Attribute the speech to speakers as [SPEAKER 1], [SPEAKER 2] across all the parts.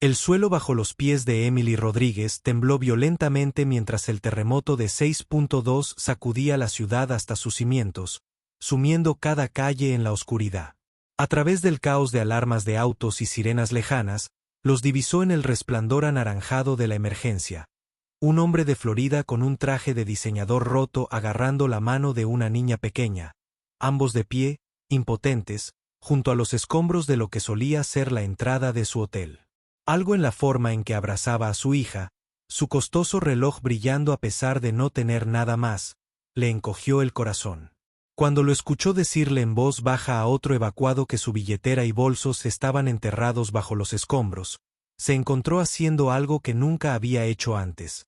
[SPEAKER 1] El suelo bajo los pies de Emily Rodríguez tembló violentamente mientras el terremoto de 6.2 sacudía la ciudad hasta sus cimientos, sumiendo cada calle en la oscuridad. A través del caos de alarmas de autos y sirenas lejanas, los divisó en el resplandor anaranjado de la emergencia. Un hombre de Florida con un traje de diseñador roto agarrando la mano de una niña pequeña, ambos de pie, impotentes, junto a los escombros de lo que solía ser la entrada de su hotel. Algo en la forma en que abrazaba a su hija, su costoso reloj brillando a pesar de no tener nada más, le encogió el corazón. Cuando lo escuchó decirle en voz baja a otro evacuado que su billetera y bolsos estaban enterrados bajo los escombros, se encontró haciendo algo que nunca había hecho antes: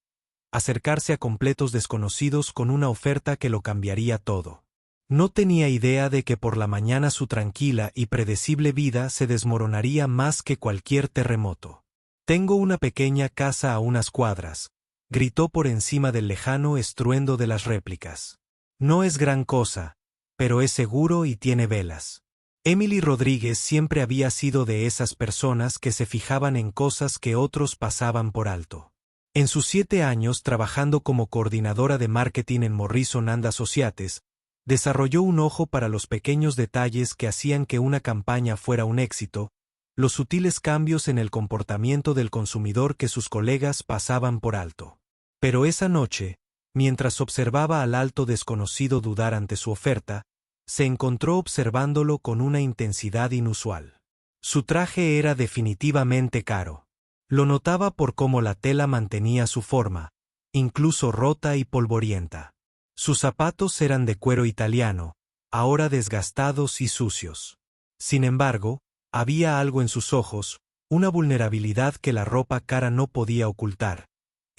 [SPEAKER 1] acercarse a completos desconocidos con una oferta que lo cambiaría todo. No tenía idea de que por la mañana su tranquila y predecible vida se desmoronaría más que cualquier terremoto. «Tengo una pequeña casa a unas cuadras», gritó por encima del lejano estruendo de las réplicas. «No es gran cosa, pero es seguro y tiene velas». Emily Rodríguez siempre había sido de esas personas que se fijaban en cosas que otros pasaban por alto. En sus 7 años trabajando como coordinadora de marketing en Morrison & Associates, desarrolló un ojo para los pequeños detalles que hacían que una campaña fuera un éxito, los sutiles cambios en el comportamiento del consumidor que sus colegas pasaban por alto. Pero esa noche, mientras observaba al alto desconocido dudar ante su oferta, se encontró observándolo con una intensidad inusual. Su traje era definitivamente caro. Lo notaba por cómo la tela mantenía su forma, incluso rota y polvorienta. Sus zapatos eran de cuero italiano, ahora desgastados y sucios. Sin embargo, había algo en sus ojos, una vulnerabilidad que la ropa cara no podía ocultar,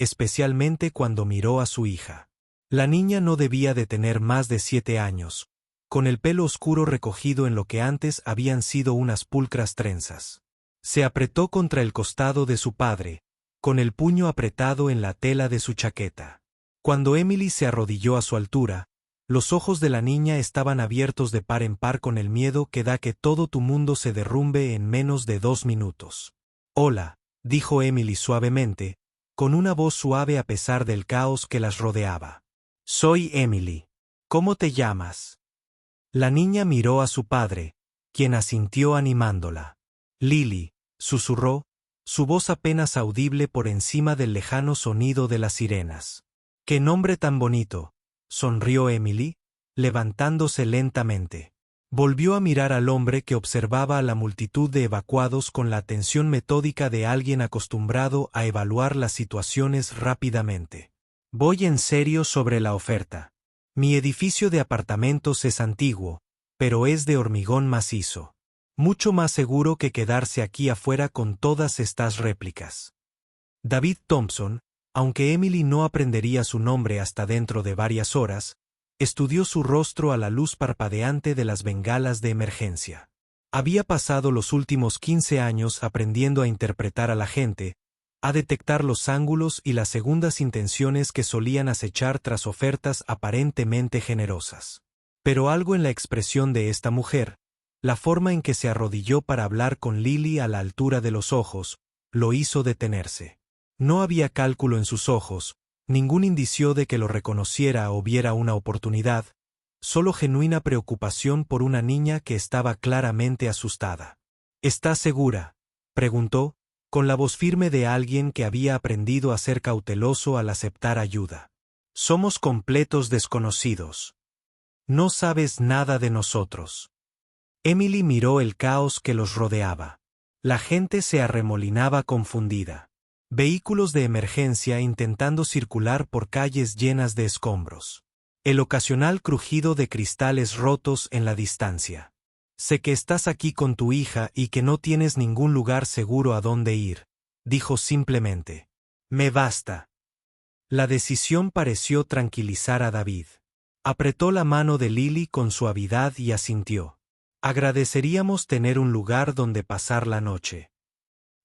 [SPEAKER 1] especialmente cuando miró a su hija. La niña no debía de tener más de 7 años, con el pelo oscuro recogido en lo que antes habían sido unas pulcras trenzas. Se apretó contra el costado de su padre, con el puño apretado en la tela de su chaqueta. Cuando Emily se arrodilló a su altura, los ojos de la niña estaban abiertos de par en par con el miedo que da que todo tu mundo se derrumbe en menos de 2 minutos. «Hola», dijo Emily suavemente, con una voz suave a pesar del caos que las rodeaba. «Soy Emily. ¿Cómo te llamas?» La niña miró a su padre, quien asintió animándola. «Lily», susurró, su voz apenas audible por encima del lejano sonido de las sirenas. «¡Qué nombre tan bonito!», sonrió Emily, levantándose lentamente. Volvió a mirar al hombre que observaba a la multitud de evacuados con la atención metódica de alguien acostumbrado a evaluar las situaciones rápidamente. «Voy en serio sobre la oferta. Mi edificio de apartamentos es antiguo, pero es de hormigón macizo. Mucho más seguro que quedarse aquí afuera con todas estas réplicas». David Thompson, aunque Emily no aprendería su nombre hasta dentro de varias horas, estudió su rostro a la luz parpadeante de las bengalas de emergencia. Había pasado los últimos 15 años aprendiendo a interpretar a la gente, a detectar los ángulos y las segundas intenciones que solían acechar tras ofertas aparentemente generosas. Pero algo en la expresión de esta mujer, la forma en que se arrodilló para hablar con Lily a la altura de los ojos, lo hizo detenerse. No había cálculo en sus ojos, ningún indicio de que lo reconociera o viera una oportunidad, solo genuina preocupación por una niña que estaba claramente asustada. «¿Estás segura?», preguntó, con la voz firme de alguien que había aprendido a ser cauteloso al aceptar ayuda. «Somos completos desconocidos. No sabes nada de nosotros». Emily miró el caos que los rodeaba. La gente se arremolinaba confundida. Vehículos de emergencia intentando circular por calles llenas de escombros. El ocasional crujido de cristales rotos en la distancia. «Sé que estás aquí con tu hija y que no tienes ningún lugar seguro a dónde ir», dijo simplemente. «Me basta». La decisión pareció tranquilizar a David. Apretó la mano de Lily con suavidad y asintió. «Agradeceríamos tener un lugar donde pasar la noche.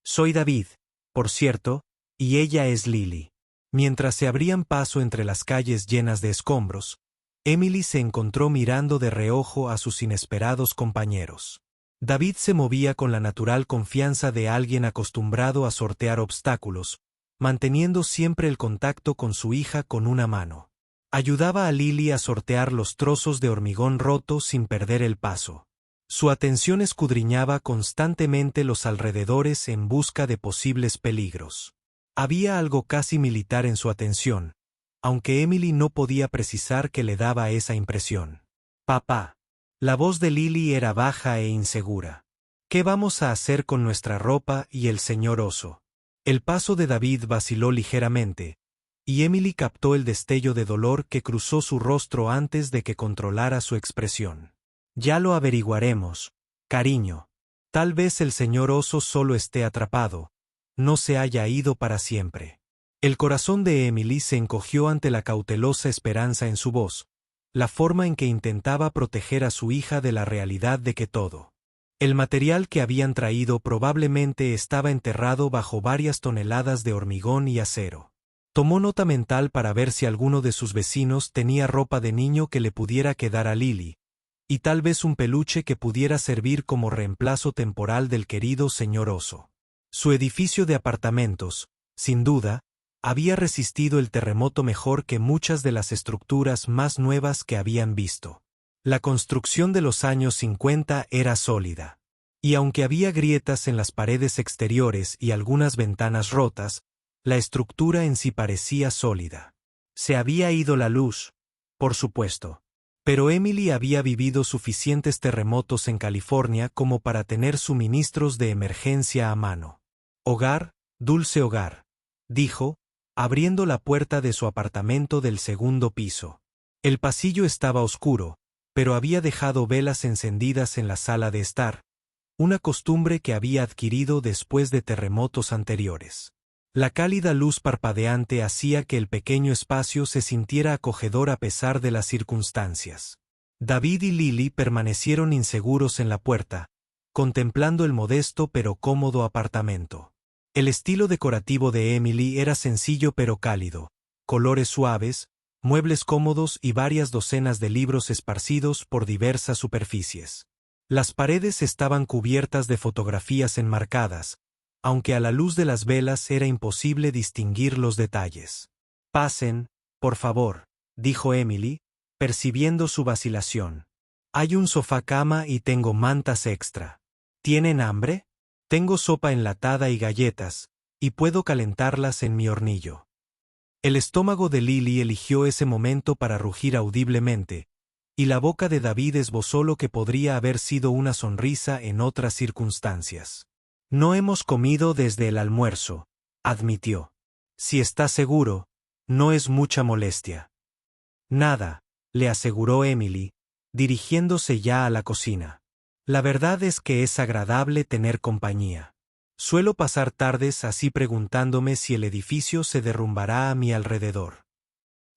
[SPEAKER 1] Soy David, por cierto, y ella es Lily». Mientras se abrían paso entre las calles llenas de escombros, Emily se encontró mirando de reojo a sus inesperados compañeros. David se movía con la natural confianza de alguien acostumbrado a sortear obstáculos, manteniendo siempre el contacto con su hija con una mano. Ayudaba a Lily a sortear los trozos de hormigón roto sin perder el paso. Su atención escudriñaba constantemente los alrededores en busca de posibles peligros. Había algo casi militar en su atención, aunque Emily no podía precisar qué le daba esa impresión. «Papá». La voz de Lily era baja e insegura. «¿Qué vamos a hacer con nuestra ropa y el señor oso?». El paso de David vaciló ligeramente, y Emily captó el destello de dolor que cruzó su rostro antes de que controlara su expresión. «Ya lo averiguaremos, cariño. Tal vez el señor oso solo esté atrapado, no se haya ido para siempre». El corazón de Emily se encogió ante la cautelosa esperanza en su voz, la forma en que intentaba proteger a su hija de la realidad de que todo. El material que habían traído probablemente estaba enterrado bajo varias toneladas de hormigón y acero. Tomó nota mental para ver si alguno de sus vecinos tenía ropa de niño que le pudiera quedar a Lily, y tal vez un peluche que pudiera servir como reemplazo temporal del querido señor oso. Su edificio de apartamentos, sin duda, había resistido el terremoto mejor que muchas de las estructuras más nuevas que habían visto. La construcción de los años 50 era sólida. Y aunque había grietas en las paredes exteriores y algunas ventanas rotas, la estructura en sí parecía sólida. Se había ido la luz, por supuesto. Pero Emily había vivido suficientes terremotos en California como para tener suministros de emergencia a mano. «Hogar, dulce hogar», dijo, abriendo la puerta de su apartamento del segundo piso. El pasillo estaba oscuro, pero había dejado velas encendidas en la sala de estar, una costumbre que había adquirido después de terremotos anteriores. La cálida luz parpadeante hacía que el pequeño espacio se sintiera acogedor a pesar de las circunstancias. David y Lily permanecieron inseguros en la puerta, contemplando el modesto pero cómodo apartamento. El estilo decorativo de Emily era sencillo pero cálido, colores suaves, muebles cómodos y varias docenas de libros esparcidos por diversas superficies. Las paredes estaban cubiertas de fotografías enmarcadas, aunque a la luz de las velas era imposible distinguir los detalles. «Pasen, por favor», dijo Emily, percibiendo su vacilación. «Hay un sofá-cama y tengo mantas extra. ¿Tienen hambre? Tengo sopa enlatada y galletas, y puedo calentarlas en mi hornillo». El estómago de Lily eligió ese momento para rugir audiblemente, y la boca de David esbozó lo que podría haber sido una sonrisa en otras circunstancias. «No hemos comido desde el almuerzo», admitió. «Si está seguro, no es mucha molestia». «Nada», le aseguró Emily, dirigiéndose ya a la cocina. «La verdad es que es agradable tener compañía. Suelo pasar tardes así preguntándome si el edificio se derrumbará a mi alrededor».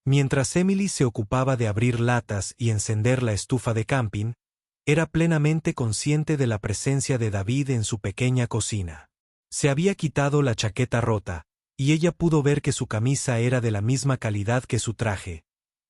[SPEAKER 1] Mientras Emily se ocupaba de abrir latas y encender la estufa de camping, era plenamente consciente de la presencia de David en su pequeña cocina. Se había quitado la chaqueta rota, y ella pudo ver que su camisa era de la misma calidad que su traje.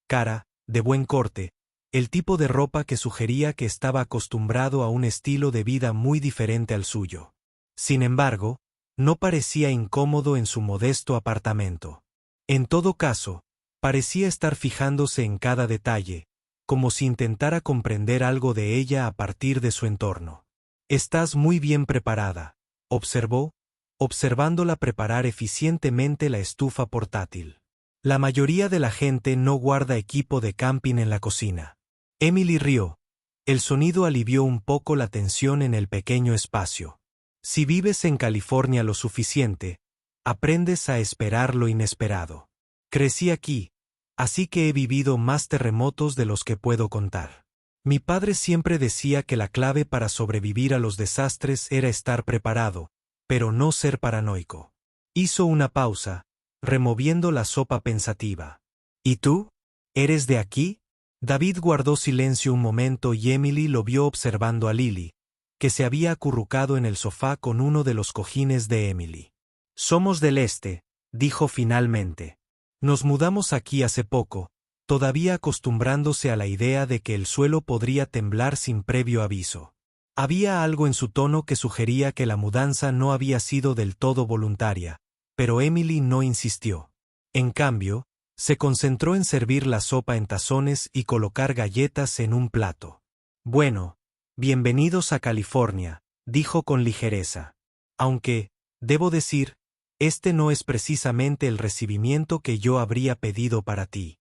[SPEAKER 1] Cara, de buen corte, el tipo de ropa que sugería que estaba acostumbrado a un estilo de vida muy diferente al suyo. Sin embargo, no parecía incómodo en su modesto apartamento. En todo caso, parecía estar fijándose en cada detalle, como si intentara comprender algo de ella a partir de su entorno. «Estás muy bien preparada», observó, observándola preparar eficientemente la estufa portátil. «La mayoría de la gente no guarda equipo de camping en la cocina». Emily rió. El sonido alivió un poco la tensión en el pequeño espacio. «Si vives en California lo suficiente, aprendes a esperar lo inesperado. Crecí aquí, así que he vivido más terremotos de los que puedo contar. Mi padre siempre decía que la clave para sobrevivir a los desastres era estar preparado, pero no ser paranoico». Hizo una pausa, removiendo la sopa pensativa. «¿Y tú? ¿Eres de aquí?» David guardó silencio un momento y Emily lo vio observando a Lily, que se había acurrucado en el sofá con uno de los cojines de Emily. «Somos del este», dijo finalmente. «Nos mudamos aquí hace poco, todavía acostumbrándose a la idea de que el suelo podría temblar sin previo aviso. Había algo en su tono que sugería que la mudanza no había sido del todo voluntaria, pero Emily no insistió. En cambio, se concentró en servir la sopa en tazones y colocar galletas en un plato. Bueno, bienvenidos a California, dijo con ligereza. Aunque, debo decir, este no es precisamente el recibimiento que yo habría pedido para ti.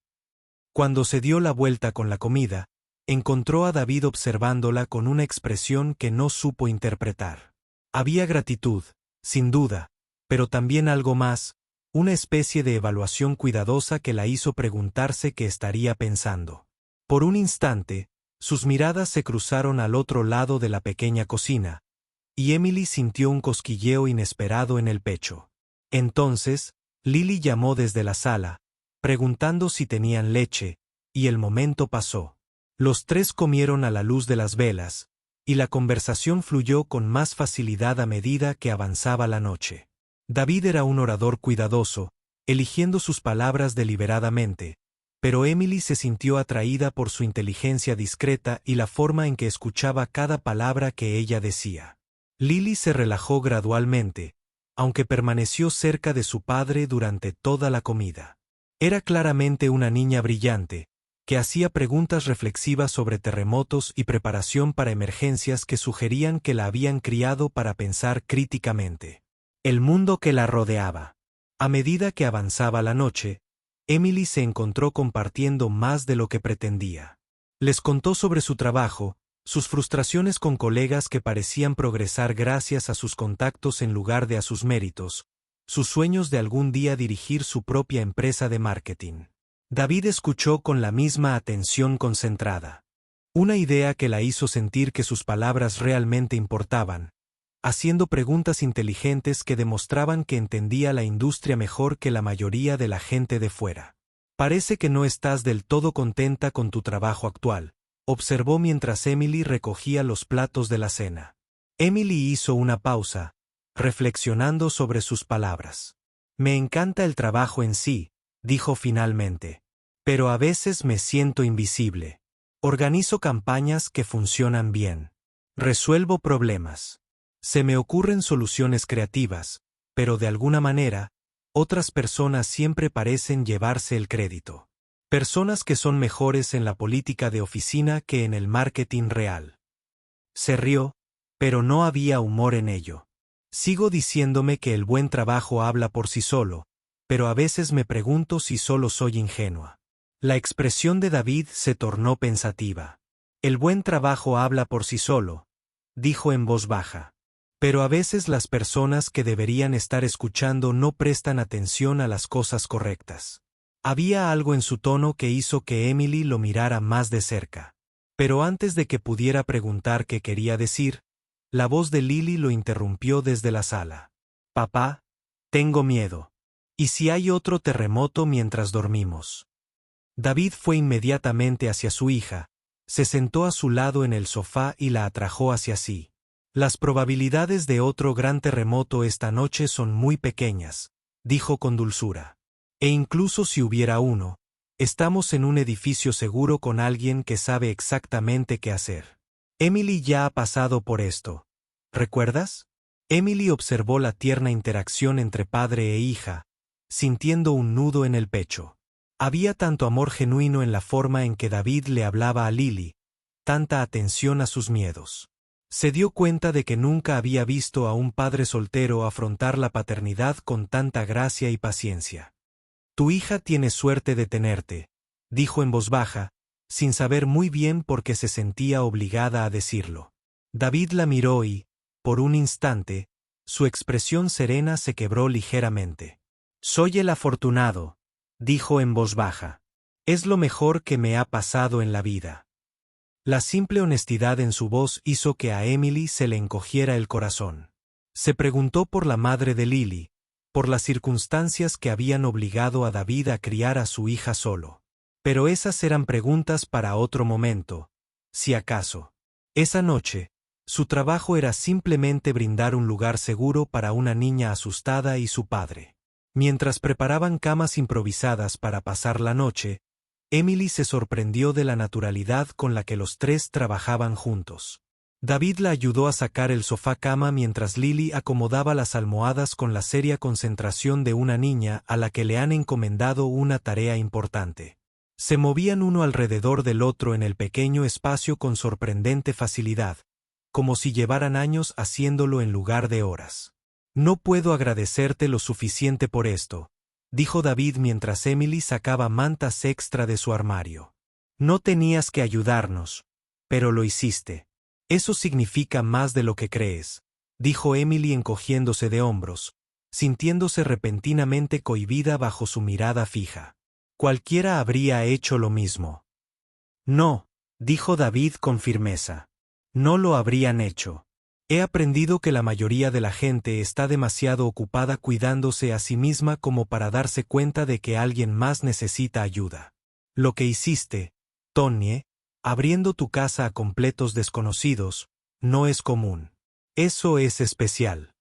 [SPEAKER 1] Cuando se dio la vuelta con la comida, encontró a David observándola con una expresión que no supo interpretar. Había gratitud, sin duda, pero también algo más, una especie de evaluación cuidadosa que la hizo preguntarse qué estaría pensando. Por un instante, sus miradas se cruzaron al otro lado de la pequeña cocina, y Emily sintió un cosquilleo inesperado en el pecho. Entonces, Lily llamó desde la sala, preguntando si tenían leche, y el momento pasó. Los tres comieron a la luz de las velas, y la conversación fluyó con más facilidad a medida que avanzaba la noche. David era un orador cuidadoso, eligiendo sus palabras deliberadamente, pero Emily se sintió atraída por su inteligencia discreta y la forma en que escuchaba cada palabra que ella decía. Lily se relajó gradualmente, aunque permaneció cerca de su padre durante toda la comida. Era claramente una niña brillante, que hacía preguntas reflexivas sobre terremotos y preparación para emergencias que sugerían que la habían criado para pensar críticamente. El mundo que la rodeaba. A medida que avanzaba la noche, Emily se encontró compartiendo más de lo que pretendía. Les contó sobre su trabajo, sus frustraciones con colegas que parecían progresar gracias a sus contactos en lugar de a sus méritos, sus sueños de algún día dirigir su propia empresa de marketing. David escuchó con la misma atención concentrada. Una idea que la hizo sentir que sus palabras realmente importaban, haciendo preguntas inteligentes que demostraban que entendía la industria mejor que la mayoría de la gente de fuera. Parece que no estás del todo contenta con tu trabajo actual, observó mientras Emily recogía los platos de la cena. Emily hizo una pausa, reflexionando sobre sus palabras. Me encanta el trabajo en sí, dijo finalmente. Pero a veces me siento invisible. Organizo campañas que funcionan bien. Resuelvo problemas. Se me ocurren soluciones creativas, pero de alguna manera, otras personas siempre parecen llevarse el crédito. Personas que son mejores en la política de oficina que en el marketing real. Se rió, pero no había humor en ello. Sigo diciéndome que el buen trabajo habla por sí solo, pero a veces me pregunto si solo soy ingenua. La expresión de David se tornó pensativa. El buen trabajo habla por sí solo, dijo en voz baja. Pero a veces las personas que deberían estar escuchando no prestan atención a las cosas correctas. Había algo en su tono que hizo que Emily lo mirara más de cerca. Pero antes de que pudiera preguntar qué quería decir, la voz de Lily lo interrumpió desde la sala. Papá, tengo miedo. ¿Y si hay otro terremoto mientras dormimos? David fue inmediatamente hacia su hija, se sentó a su lado en el sofá y la atrajo hacia sí. Las probabilidades de otro gran terremoto esta noche son muy pequeñas, dijo con dulzura. E incluso si hubiera uno, estamos en un edificio seguro con alguien que sabe exactamente qué hacer. Emily ya ha pasado por esto. ¿Recuerdas? Emily observó la tierna interacción entre padre e hija, sintiendo un nudo en el pecho. Había tanto amor genuino en la forma en que David le hablaba a Lily, tanta atención a sus miedos. Se dio cuenta de que nunca había visto a un padre soltero afrontar la paternidad con tanta gracia y paciencia. Tu hija tiene suerte de tenerte, dijo en voz baja, sin saber muy bien por qué se sentía obligada a decirlo. David la miró y, por un instante, su expresión serena se quebró ligeramente. Soy el afortunado, dijo en voz baja. Es lo mejor que me ha pasado en la vida. La simple honestidad en su voz hizo que a Emily se le encogiera el corazón. Se preguntó por la madre de Lily, por las circunstancias que habían obligado a David a criar a su hija solo. Pero esas eran preguntas para otro momento, si acaso. Esa noche, su trabajo era simplemente brindar un lugar seguro para una niña asustada y su padre. Mientras preparaban camas improvisadas para pasar la noche, Emily se sorprendió de la naturalidad con la que los tres trabajaban juntos. David la ayudó a sacar el sofá cama mientras Lily acomodaba las almohadas con la seria concentración de una niña a la que le han encomendado una tarea importante. Se movían uno alrededor del otro en el pequeño espacio con sorprendente facilidad, como si llevaran años haciéndolo en lugar de horas. No puedo agradecerte lo suficiente por esto, dijo David mientras Emily sacaba mantas extra de su armario. No tenías que ayudarnos, pero lo hiciste. Eso significa más de lo que crees, dijo Emily encogiéndose de hombros, sintiéndose repentinamente cohibida bajo su mirada fija. Cualquiera habría hecho lo mismo. No, dijo David con firmeza. No lo habrían hecho. He aprendido que la mayoría de la gente está demasiado ocupada cuidándose a sí misma como para darse cuenta de que alguien más necesita ayuda. Lo que hiciste, Tony, abriendo tu casa a completos desconocidos, no es común. Eso es especial.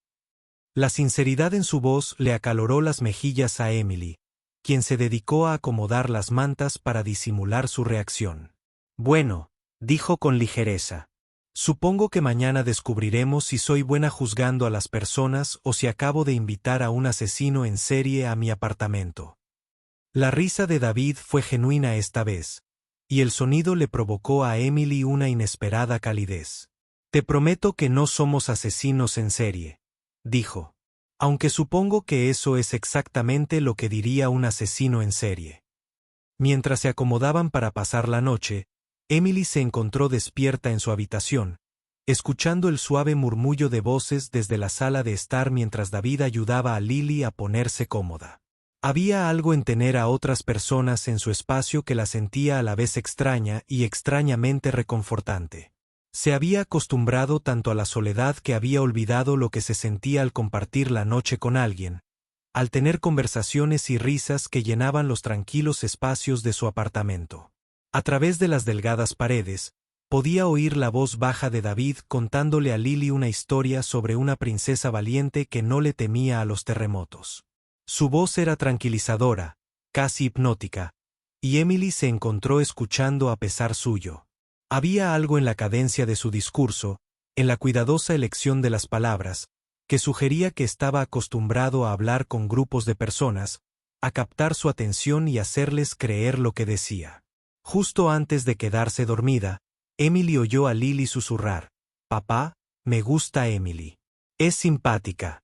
[SPEAKER 1] La sinceridad en su voz le acaloró las mejillas a Emily, quien se dedicó a acomodar las mantas para disimular su reacción. Bueno, dijo con ligereza. Supongo que mañana descubriremos si soy buena juzgando a las personas o si acabo de invitar a un asesino en serie a mi apartamento. La risa de David fue genuina esta vez, y el sonido le provocó a Emily una inesperada calidez. Te prometo que no somos asesinos en serie, dijo. Aunque supongo que eso es exactamente lo que diría un asesino en serie. Mientras se acomodaban para pasar la noche, Emily se encontró despierta en su habitación, escuchando el suave murmullo de voces desde la sala de estar mientras David ayudaba a Lily a ponerse cómoda. Había algo en tener a otras personas en su espacio que la sentía a la vez extraña y extrañamente reconfortante. Se había acostumbrado tanto a la soledad que había olvidado lo que se sentía al compartir la noche con alguien, al tener conversaciones y risas que llenaban los tranquilos espacios de su apartamento. A través de las delgadas paredes, podía oír la voz baja de David contándole a Lily una historia sobre una princesa valiente que no le temía a los terremotos. Su voz era tranquilizadora, casi hipnótica, y Emily se encontró escuchando a pesar suyo. Había algo en la cadencia de su discurso, en la cuidadosa elección de las palabras, que sugería que estaba acostumbrado a hablar con grupos de personas, a captar su atención y hacerles creer lo que decía. Justo antes de quedarse dormida, Emily oyó a Lily susurrar: «Papá, me gusta Emily. Es simpática».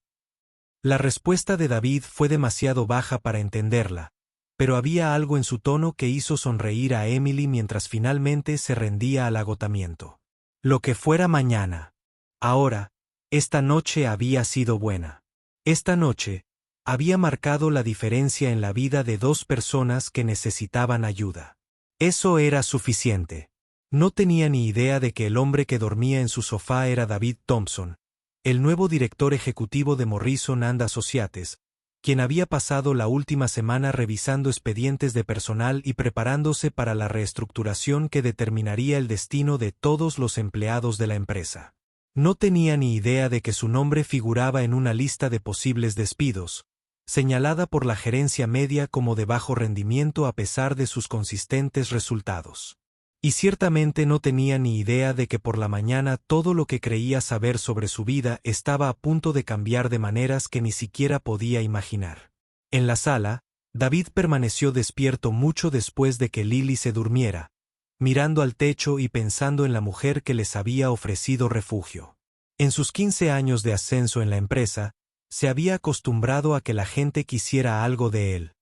[SPEAKER 1] La respuesta de David fue demasiado baja para entenderla, pero había algo en su tono que hizo sonreír a Emily mientras finalmente se rendía al agotamiento. Lo que fuera mañana. Ahora, esta noche había sido buena. Esta noche había marcado la diferencia en la vida de dos personas que necesitaban ayuda. Eso era suficiente. No tenía ni idea de que el hombre que dormía en su sofá era David Thompson, el nuevo director ejecutivo de Morrison & Associates, quien había pasado la última semana revisando expedientes de personal y preparándose para la reestructuración que determinaría el destino de todos los empleados de la empresa. No tenía ni idea de que su nombre figuraba en una lista de posibles despidos, señalada por la gerencia media como de bajo rendimiento a pesar de sus consistentes resultados. Y ciertamente no tenía ni idea de que por la mañana todo lo que creía saber sobre su vida estaba a punto de cambiar de maneras que ni siquiera podía imaginar. En la sala, David permaneció despierto mucho después de que Lily se durmiera, mirando al techo y pensando en la mujer que les había ofrecido refugio. En sus 15 años de ascenso en la empresa, se había acostumbrado a que la gente quisiera algo de él: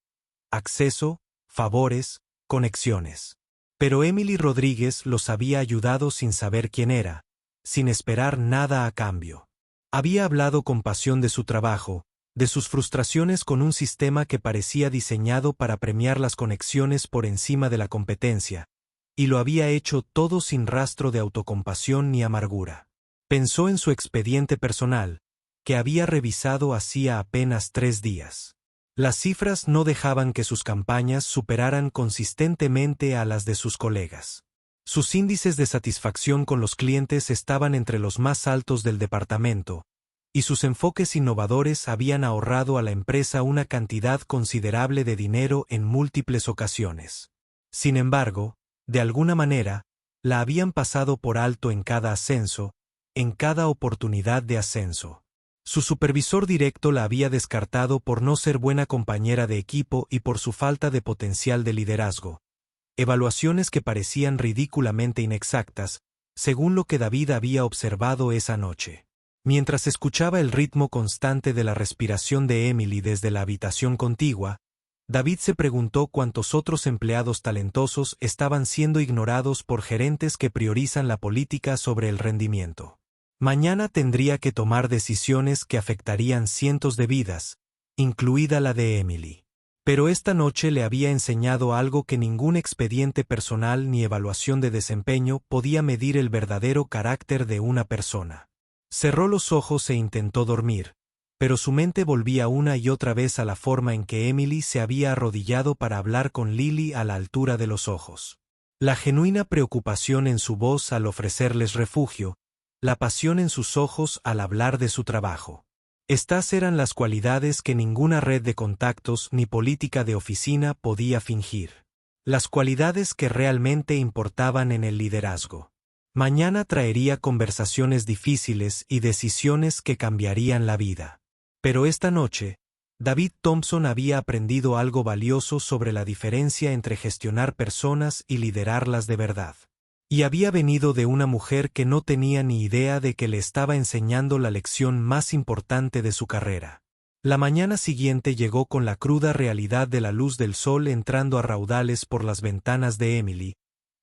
[SPEAKER 1] acceso, favores, conexiones. Pero Emily Rodríguez los había ayudado sin saber quién era, sin esperar nada a cambio. Había hablado con pasión de su trabajo, de sus frustraciones con un sistema que parecía diseñado para premiar las conexiones por encima de la competencia, y lo había hecho todo sin rastro de autocompasión ni amargura. Pensó en su expediente personal, que había revisado hacía apenas 3 días. Las cifras no dejaban que sus campañas superaran consistentemente a las de sus colegas. Sus índices de satisfacción con los clientes estaban entre los más altos del departamento, y sus enfoques innovadores habían ahorrado a la empresa una cantidad considerable de dinero en múltiples ocasiones. Sin embargo, de alguna manera, la habían pasado por alto en cada ascenso, en cada oportunidad de ascenso. Su supervisor directo la había descartado por no ser buena compañera de equipo y por su falta de potencial de liderazgo. Evaluaciones que parecían ridículamente inexactas, según lo que David había observado esa noche. Mientras escuchaba el ritmo constante de la respiración de Emily desde la habitación contigua, David se preguntó cuántos otros empleados talentosos estaban siendo ignorados por gerentes que priorizan la política sobre el rendimiento. Mañana tendría que tomar decisiones que afectarían cientos de vidas, incluida la de Emily. Pero esta noche le había enseñado algo que ningún expediente personal ni evaluación de desempeño podía medir: el verdadero carácter de una persona. Cerró los ojos e intentó dormir, pero su mente volvía una y otra vez a la forma en que Emily se había arrodillado para hablar con Lily a la altura de los ojos. La genuina preocupación en su voz al ofrecerles refugio, la pasión en sus ojos al hablar de su trabajo. Estas eran las cualidades que ninguna red de contactos ni política de oficina podía fingir. Las cualidades que realmente importaban en el liderazgo. Mañana traería conversaciones difíciles y decisiones que cambiarían la vida. Pero esta noche, David Thompson había aprendido algo valioso sobre la diferencia entre gestionar personas y liderarlas de verdad. Y había venido de una mujer que no tenía ni idea de que le estaba enseñando la lección más importante de su carrera. La mañana siguiente llegó con la cruda realidad de la luz del sol entrando a raudales por las ventanas de Emily,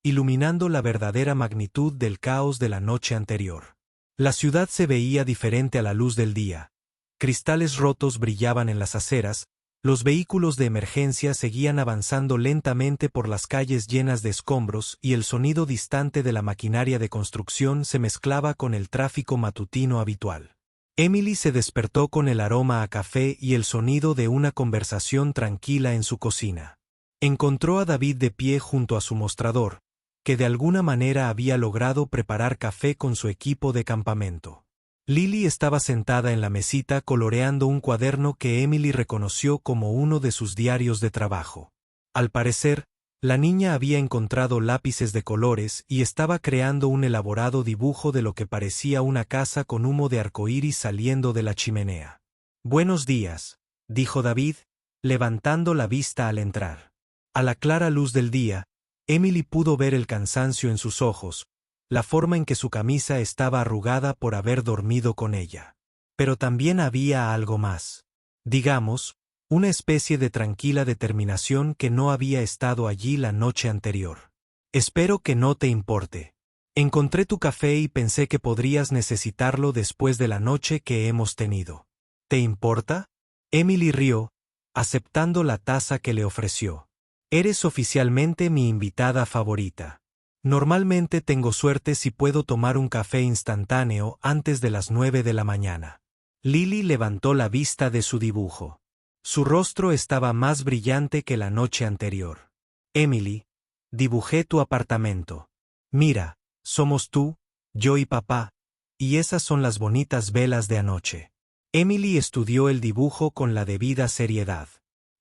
[SPEAKER 1] iluminando la verdadera magnitud del caos de la noche anterior. La ciudad se veía diferente a la luz del día. Cristales rotos brillaban en las aceras, los vehículos de emergencia seguían avanzando lentamente por las calles llenas de escombros y el sonido distante de la maquinaria de construcción se mezclaba con el tráfico matutino habitual. Emily se despertó con el aroma a café y el sonido de una conversación tranquila en su cocina. Encontró a David de pie junto a su mostrador, que de alguna manera había logrado preparar café con su equipo de campamento. Lily estaba sentada en la mesita coloreando un cuaderno que Emily reconoció como uno de sus diarios de trabajo. Al parecer, la niña había encontrado lápices de colores y estaba creando un elaborado dibujo de lo que parecía una casa con humo de arcoíris saliendo de la chimenea. «Buenos días», dijo David, levantando la vista al entrar. A la clara luz del día, Emily pudo ver el cansancio en sus ojos, la forma en que su camisa estaba arrugada por haber dormido con ella. Pero también había algo más. Digamos, una especie de tranquila determinación que no había estado allí la noche anterior. «Espero que no te importe. Encontré tu café y pensé que podrías necesitarlo después de la noche que hemos tenido. ¿Te importa?» Emily rió, aceptando la taza que le ofreció. «Eres oficialmente mi invitada favorita. Normalmente tengo suerte si puedo tomar un café instantáneo antes de las 9 de la mañana». Lily levantó la vista de su dibujo. Su rostro estaba más brillante que la noche anterior. «Emily, dibujé tu apartamento. Mira, somos tú, yo y papá, y esas son las bonitas velas de anoche». Emily estudió el dibujo con la debida seriedad.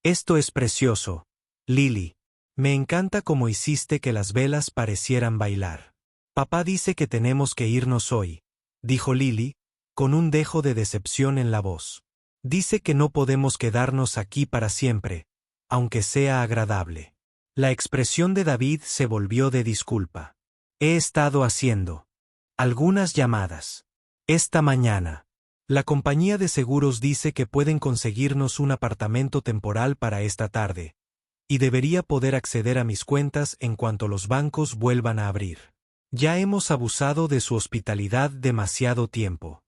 [SPEAKER 1] «Esto es precioso, Lily. Me encanta cómo hiciste que las velas parecieran bailar. Papá dice que tenemos que irnos hoy», dijo Lily, con un dejo de decepción en la voz. «Dice que no podemos quedarnos aquí para siempre, aunque sea agradable». La expresión de David se volvió de disculpa. «He estado haciendo algunas llamadas esta mañana. La compañía de seguros dice que pueden conseguirnos un apartamento temporal para esta tarde, y debería poder acceder a mis cuentas en cuanto los bancos vuelvan a abrir. Ya hemos abusado de su hospitalidad demasiado tiempo».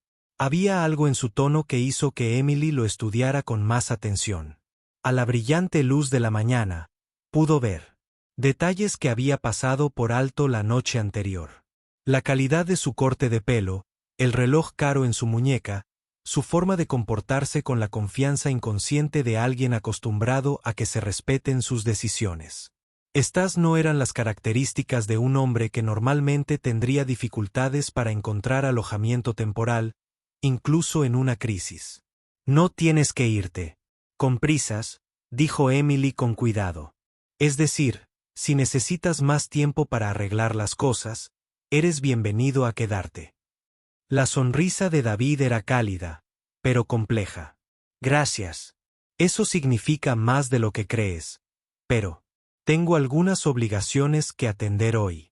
[SPEAKER 1] Había algo en su tono que hizo que Emily lo estudiara con más atención. A la brillante luz de la mañana, pudo ver detalles que había pasado por alto la noche anterior. La calidad de su corte de pelo, el reloj caro en su muñeca, su forma de comportarse con la confianza inconsciente de alguien acostumbrado a que se respeten sus decisiones. Estas no eran las características de un hombre que normalmente tendría dificultades para encontrar alojamiento temporal, incluso en una crisis. «No tienes que irte con prisas», dijo Emily con cuidado. «Es decir, si necesitas más tiempo para arreglar las cosas, eres bienvenido a quedarte». La sonrisa de David era cálida, pero compleja. Gracias. Eso significa más de lo que crees. Pero, tengo algunas obligaciones que atender hoy.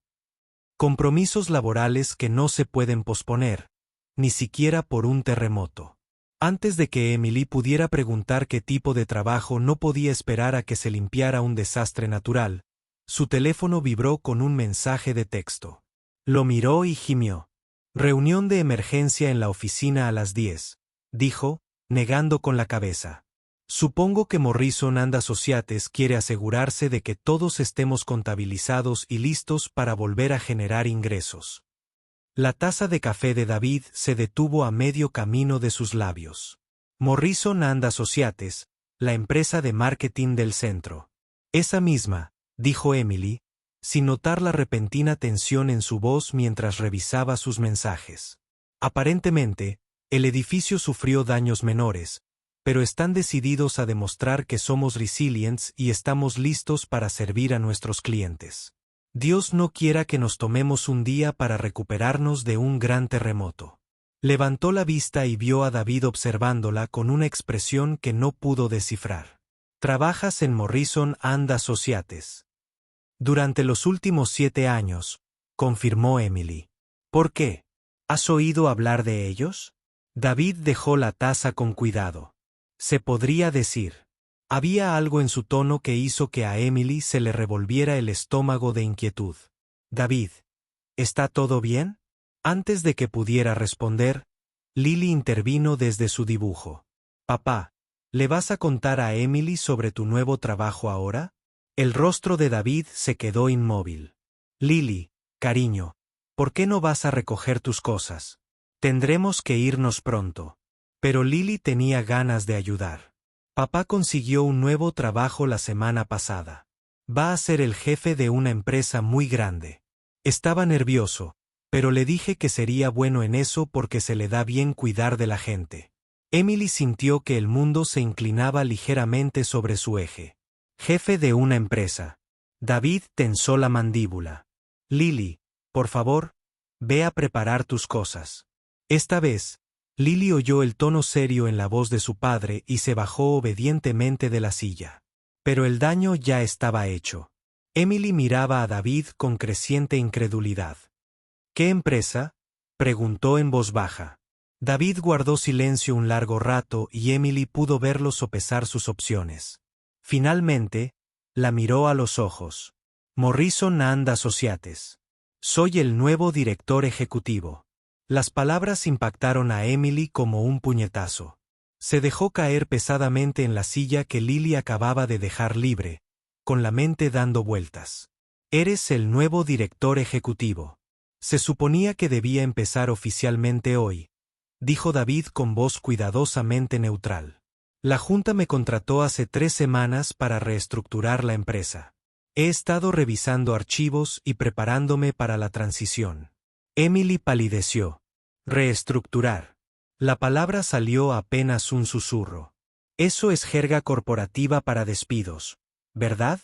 [SPEAKER 1] Compromisos laborales que no se pueden posponer, ni siquiera por un terremoto. Antes de que Emily pudiera preguntar qué tipo de trabajo no podía esperar a que se limpiara un desastre natural, su teléfono vibró con un mensaje de texto. Lo miró y gimió. Reunión de emergencia en la oficina a las 10, dijo, negando con la cabeza. Supongo que Morrison and Associates quiere asegurarse de que todos estemos contabilizados y listos para volver a generar ingresos. La taza de café de David se detuvo a medio camino de sus labios. Morrison and Associates, la empresa de marketing del centro. Esa misma, dijo Emily, sin notar la repentina tensión en su voz mientras revisaba sus mensajes. Aparentemente, el edificio sufrió daños menores, pero están decididos a demostrar que somos resilientes y estamos listos para servir a nuestros clientes. Dios no quiera que nos tomemos un día para recuperarnos de un gran terremoto. Levantó la vista y vio a David observándola con una expresión que no pudo descifrar. Trabajas en Morrison and Associates. Durante los últimos 7 años, confirmó Emily. ¿Por qué? ¿Has oído hablar de ellos? David dejó la taza con cuidado. Se podría decir. Había algo en su tono que hizo que a Emily se le revolviera el estómago de inquietud. David, ¿está todo bien? Antes de que pudiera responder, Lily intervino desde su dibujo. Papá, ¿le vas a contar a Emily sobre tu nuevo trabajo ahora? El rostro de David se quedó inmóvil. Lily, cariño, ¿por qué no vas a recoger tus cosas? Tendremos que irnos pronto. Pero Lily tenía ganas de ayudar. Papá consiguió un nuevo trabajo la semana pasada. Va a ser el jefe de una empresa muy grande. Estaba nervioso, pero le dije que sería bueno en eso porque se le da bien cuidar de la gente. Emily sintió que el mundo se inclinaba ligeramente sobre su eje. Jefe de una empresa. David tensó la mandíbula. Lily, por favor, ve a preparar tus cosas. Esta vez, Lily oyó el tono serio en la voz de su padre y se bajó obedientemente de la silla. Pero el daño ya estaba hecho. Emily miraba a David con creciente incredulidad. ¿Qué empresa? Preguntó en voz baja. David guardó silencio un largo rato y Emily pudo verlo sopesar sus opciones. Finalmente, la miró a los ojos. Morrison and Associates. Soy el nuevo director ejecutivo. Las palabras impactaron a Emily como un puñetazo. Se dejó caer pesadamente en la silla que Lily acababa de dejar libre, con la mente dando vueltas. Eres el nuevo director ejecutivo. Se suponía que debía empezar oficialmente hoy, dijo David con voz cuidadosamente neutral. La junta me contrató hace 3 semanas para reestructurar la empresa. He estado revisando archivos y preparándome para la transición. Emily palideció. Reestructurar. La palabra salió apenas un susurro. Eso es jerga corporativa para despidos, ¿verdad?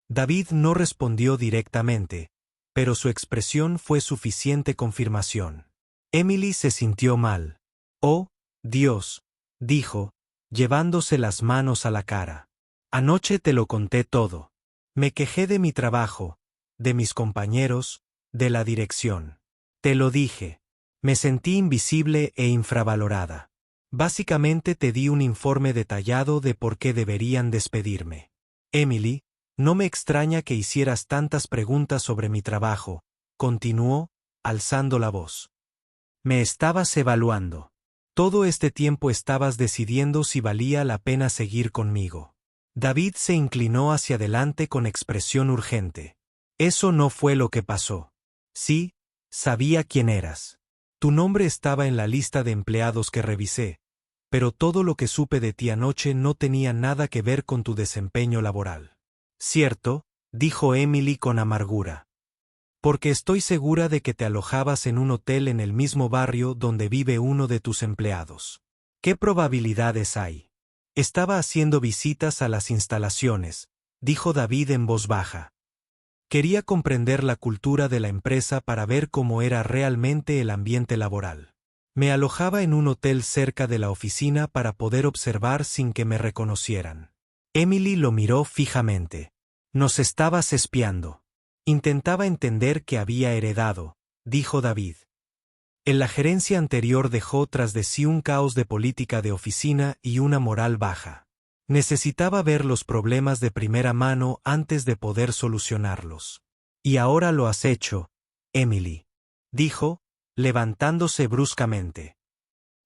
[SPEAKER 1] David no respondió directamente, pero su expresión fue suficiente confirmación. Emily se sintió mal. Oh, Dios, dijo, llevándose las manos a la cara. Anoche te lo conté todo. Me quejé de mi trabajo, de mis compañeros, de la dirección. Te lo dije. Me sentí invisible e infravalorada. Básicamente te di un informe detallado de por qué deberían despedirme. Emily, no me extraña que hicieras tantas preguntas sobre mi trabajo, continuó, alzando la voz. Me estabas evaluando. Todo este tiempo estabas decidiendo si valía la pena seguir conmigo. David se inclinó hacia adelante con expresión urgente. Eso no fue lo que pasó. Sí, sabía quién eras. Tu nombre estaba en la lista de empleados que revisé, pero todo lo que supe de ti anoche no tenía nada que ver con tu desempeño laboral. Cierto, dijo Emily con amargura. Porque estoy segura de que te alojabas en un hotel en el mismo barrio donde vive uno de tus empleados. ¿Qué probabilidades hay? Estaba haciendo visitas a las instalaciones, dijo David en voz baja. Quería comprender la cultura de la empresa para ver cómo era realmente el ambiente laboral. Me alojaba en un hotel cerca de la oficina para poder observar sin que me reconocieran. Emily lo miró fijamente. Nos estabas espiando. Intentaba entender qué había heredado, dijo David. En la gerencia anterior dejó tras de sí un caos de política de oficina y una moral baja. Necesitaba ver los problemas de primera mano antes de poder solucionarlos. Y ahora lo has hecho, Emily, dijo, levantándose bruscamente.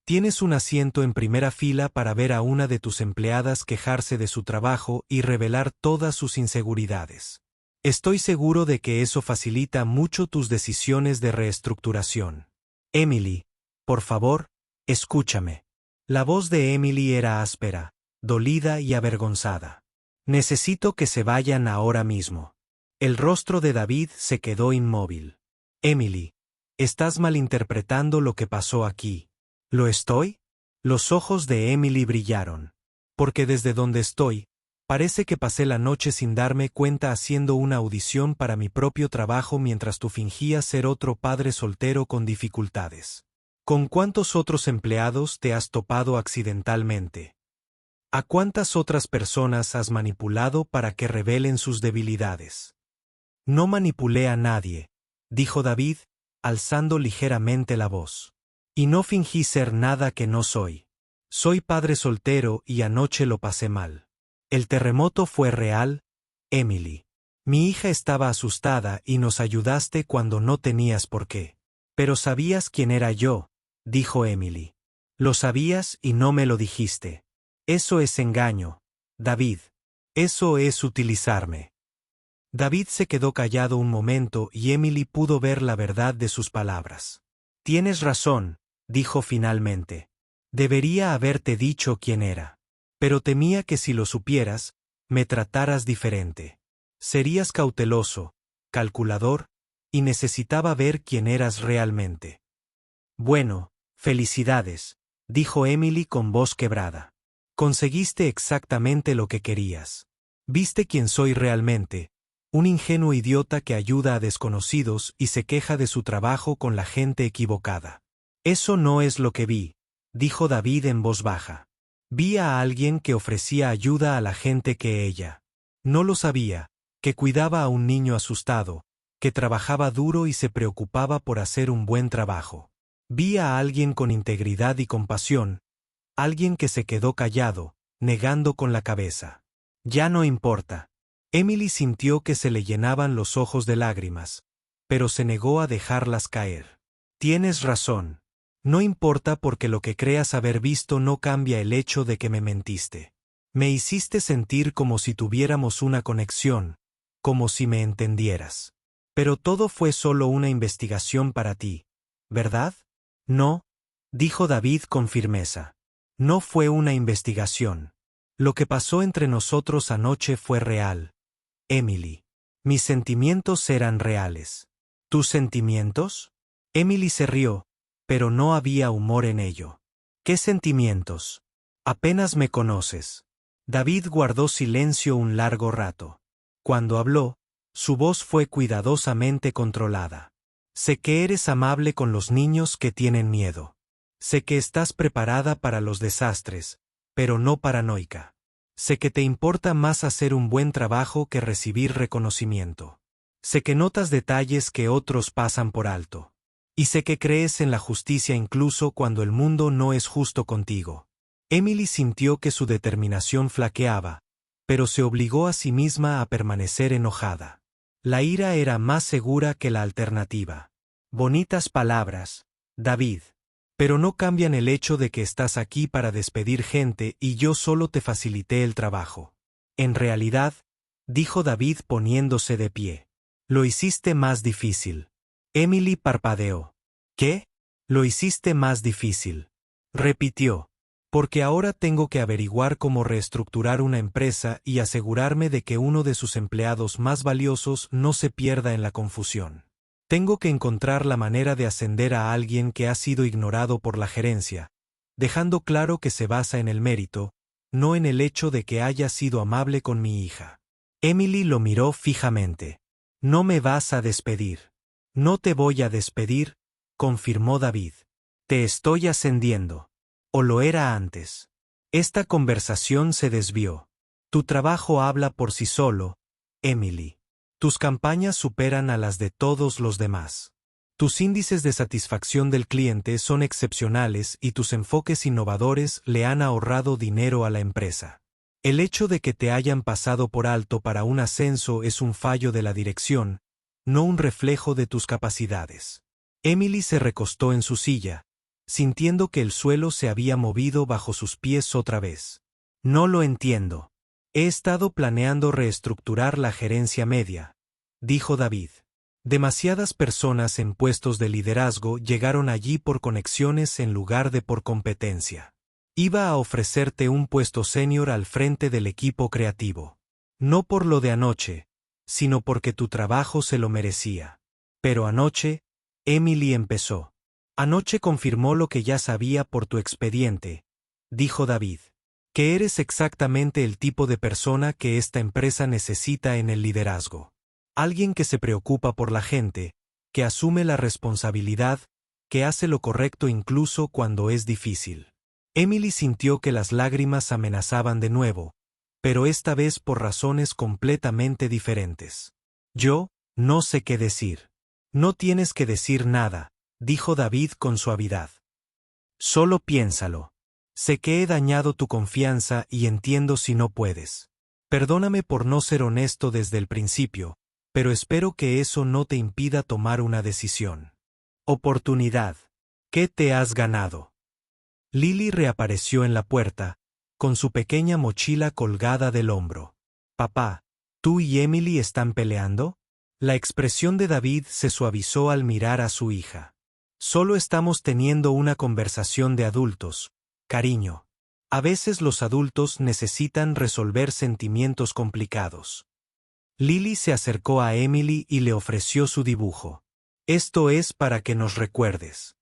[SPEAKER 1] Tienes un asiento en primera fila para ver a una de tus empleadas quejarse de su trabajo y revelar todas sus inseguridades. Estoy seguro de que eso facilita mucho tus decisiones de reestructuración. Emily, por favor, escúchame. La voz de Emily era áspera, dolida y avergonzada. Necesito que se vayan ahora mismo. El rostro de David se quedó inmóvil. Emily, estás malinterpretando lo que pasó aquí. ¿Lo estoy? Los ojos de Emily brillaron. Porque desde donde estoy, parece que pasé la noche sin darme cuenta haciendo una audición para mi propio trabajo mientras tú fingías ser otro padre soltero con dificultades. ¿Con cuántos otros empleados te has topado accidentalmente? ¿A cuántas otras personas has manipulado para que revelen sus debilidades? No manipulé a nadie, dijo David, alzando ligeramente la voz. Y no fingí ser nada que no soy. Soy padre soltero y anoche lo pasé mal. El terremoto fue real, Emily. Mi hija estaba asustada y nos ayudaste cuando no tenías por qué. Pero sabías quién era yo, dijo Emily. Lo sabías y no me lo dijiste. Eso es engaño, David. Eso es utilizarme. David se quedó callado un momento y Emily pudo ver la verdad de sus palabras. Tienes razón, dijo finalmente. Debería haberte dicho quién era. Pero temía que si lo supieras, me trataras diferente. Serías cauteloso, calculador, y necesitaba ver quién eras realmente. Bueno, felicidades, dijo Emily con voz quebrada. Conseguiste exactamente lo que querías. Viste quién soy realmente, un ingenuo idiota que ayuda a desconocidos y se queja de su trabajo con la gente equivocada. Eso no es lo que vi, dijo David en voz baja. Vi a alguien que ofrecía ayuda a la gente que ella no lo sabía, que cuidaba a un niño asustado, que trabajaba duro y se preocupaba por hacer un buen trabajo. Vi a alguien con integridad y compasión, alguien que se quedó callado, negando con la cabeza. Ya no importa. Emily sintió que se le llenaban los ojos de lágrimas, pero se negó a dejarlas caer. Tienes razón. No importa porque lo que creas haber visto no cambia el hecho de que me mentiste. Me hiciste sentir como si tuviéramos una conexión, como si me entendieras. Pero todo fue solo una investigación para ti, ¿verdad? No, dijo David con firmeza. No fue una investigación. Lo que pasó entre nosotros anoche fue real, Emily. Mis sentimientos eran reales. ¿Tus sentimientos? Emily se rió, pero no había humor en ello. ¿Qué sentimientos? Apenas me conoces. David guardó silencio un largo rato. Cuando habló, su voz fue cuidadosamente controlada. Sé que eres amable con los niños que tienen miedo. Sé que estás preparada para los desastres, pero no paranoica. Sé que te importa más hacer un buen trabajo que recibir reconocimiento. Sé que notas detalles que otros pasan por alto. Y sé que crees en la justicia incluso cuando el mundo no es justo contigo. Emily sintió que su determinación flaqueaba, pero se obligó a sí misma a permanecer enojada. La ira era más segura que la alternativa. Bonitas palabras, David. Pero no cambian el hecho de que estás aquí para despedir gente y yo solo te facilité el trabajo. En realidad, dijo David poniéndose de pie. Lo hiciste más difícil. Emily parpadeó. ¿Qué? Lo hiciste más difícil. Repitió. Porque ahora tengo que averiguar cómo reestructurar una empresa y asegurarme de que uno de sus empleados más valiosos no se pierda en la confusión. Tengo que encontrar la manera de ascender a alguien que ha sido ignorado por la gerencia, dejando claro que se basa en el mérito, no en el hecho de que haya sido amable con mi hija. Emily lo miró fijamente. No me vas a despedir. No te voy a despedir, confirmó David. Te estoy ascendiendo. ¿O lo era antes? Esta conversación se desvió. Tu trabajo habla por sí solo, Emily. Tus campañas superan a las de todos los demás. Tus índices de satisfacción del cliente son excepcionales y tus enfoques innovadores le han ahorrado dinero a la empresa. El hecho de que te hayan pasado por alto para un ascenso es un fallo de la dirección, no un reflejo de tus capacidades. Emily se recostó en su silla, sintiendo que el suelo se había movido bajo sus pies otra vez. No lo entiendo. He estado planeando reestructurar la gerencia media, dijo David. Demasiadas personas en puestos de liderazgo llegaron allí por conexiones en lugar de por competencia. Iba a ofrecerte un puesto senior al frente del equipo creativo. No por lo de anoche, sino porque tu trabajo se lo merecía. Pero anoche, Emily empezó. Anoche confirmó lo que ya sabía por tu expediente, dijo David. Que eres exactamente el tipo de persona que esta empresa necesita en el liderazgo. Alguien que se preocupa por la gente, que asume la responsabilidad, que hace lo correcto incluso cuando es difícil. Emily sintió que las lágrimas amenazaban de nuevo, pero esta vez por razones completamente diferentes. Yo, no sé qué decir. No tienes que decir nada, dijo David con suavidad. Solo piénsalo. Sé que he dañado tu confianza y entiendo si no puedes. Perdóname por no ser honesto desde el principio, pero espero que eso no te impida tomar una decisión. Oportunidad. ¿Qué te has ganado? Lily reapareció en la puerta, con su pequeña mochila colgada del hombro. Papá, ¿tú y Emily están peleando? La expresión de David se suavizó al mirar a su hija. Solo estamos teniendo una conversación de adultos, cariño. A veces los adultos necesitan resolver sentimientos complicados. Lily se acercó a Emily y le ofreció su dibujo. Esto es para que nos recuerdes.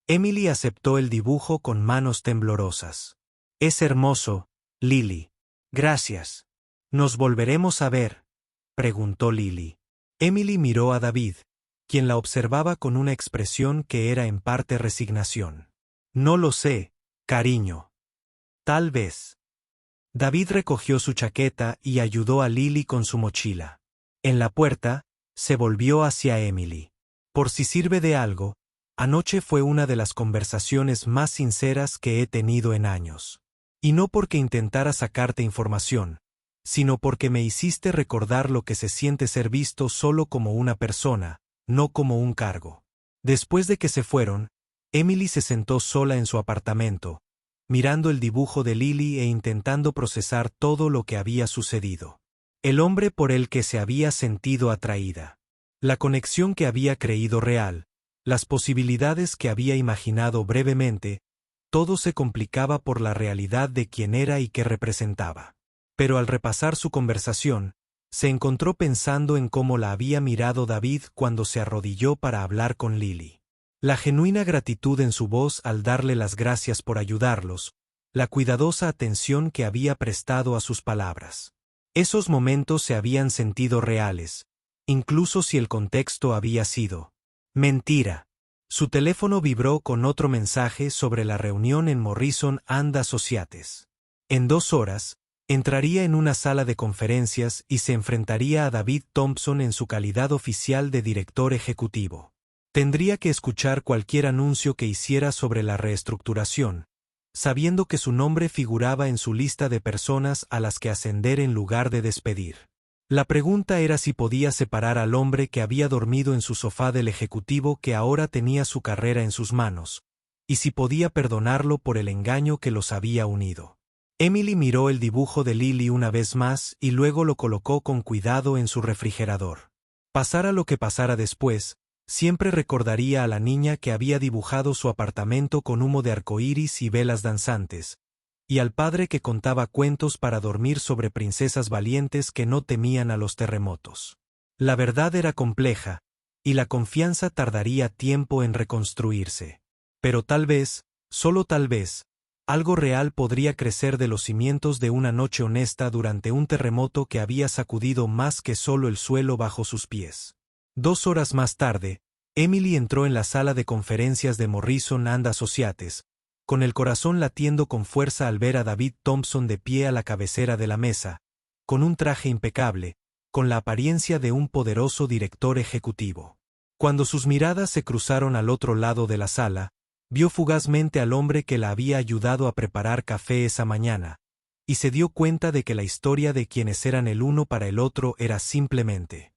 [SPEAKER 1] Emily aceptó el dibujo con manos temblorosas. Es hermoso, Lily. Gracias. ¿Nos volveremos a ver?, preguntó Lily. Emily miró a David, quien la observaba con una expresión que era en parte resignación. No lo sé, cariño. Tal vez. David recogió su chaqueta y ayudó a Lily con su mochila. En la puerta, se volvió hacia Emily. Por si sirve de algo, anoche fue una de las conversaciones más sinceras que he tenido en años. Y no porque intentara sacarte información, sino porque me hiciste recordar lo que se siente ser visto solo como una persona, no como un cargo. Después de que se fueron, Emily se sentó sola en su apartamento, mirando el dibujo de Lily e intentando procesar todo lo que había sucedido. El hombre por el que se había sentido atraída. La conexión que había creído real. Las posibilidades que había imaginado brevemente, todo se complicaba por la realidad de quién era y qué representaba. Pero al repasar su conversación, se encontró pensando en cómo la había mirado David cuando se arrodilló para hablar con Lily. La genuina gratitud en su voz al darle las gracias por ayudarlos, la cuidadosa atención que había prestado a sus palabras. Esos momentos se habían sentido reales, incluso si el contexto había sido mentira. Su teléfono vibró con otro mensaje sobre la reunión en Morrison and Associates. En 2 horas, entraría en una sala de conferencias y se enfrentaría a David Thompson en su calidad oficial de director ejecutivo. Tendría que escuchar cualquier anuncio que hiciera sobre la reestructuración, sabiendo que su nombre figuraba en su lista de personas a las que ascender en lugar de despedir. La pregunta era si podía separar al hombre que había dormido en su sofá del ejecutivo que ahora tenía su carrera en sus manos, y si podía perdonarlo por el engaño que los había unido. Emily miró el dibujo de Lily una vez más y luego lo colocó con cuidado en su refrigerador. Pasara lo que pasara después, siempre recordaría a la niña que había dibujado su apartamento con humo de arcoíris y velas danzantes, y al padre que contaba cuentos para dormir sobre princesas valientes que no temían a los terremotos. La verdad era compleja, y la confianza tardaría tiempo en reconstruirse. Pero tal vez, solo tal vez, algo real podría crecer de los cimientos de una noche honesta durante un terremoto que había sacudido más que solo el suelo bajo sus pies. 2 horas más tarde, Emily entró en la sala de conferencias de Morrison and Associates, con el corazón latiendo con fuerza al ver a David Thompson de pie a la cabecera de la mesa, con un traje impecable, con la apariencia de un poderoso director ejecutivo. Cuando sus miradas se cruzaron al otro lado de la sala, vio fugazmente al hombre que la había ayudado a preparar café esa mañana, y se dio cuenta de que la historia de quienes eran el uno para el otro era simplemente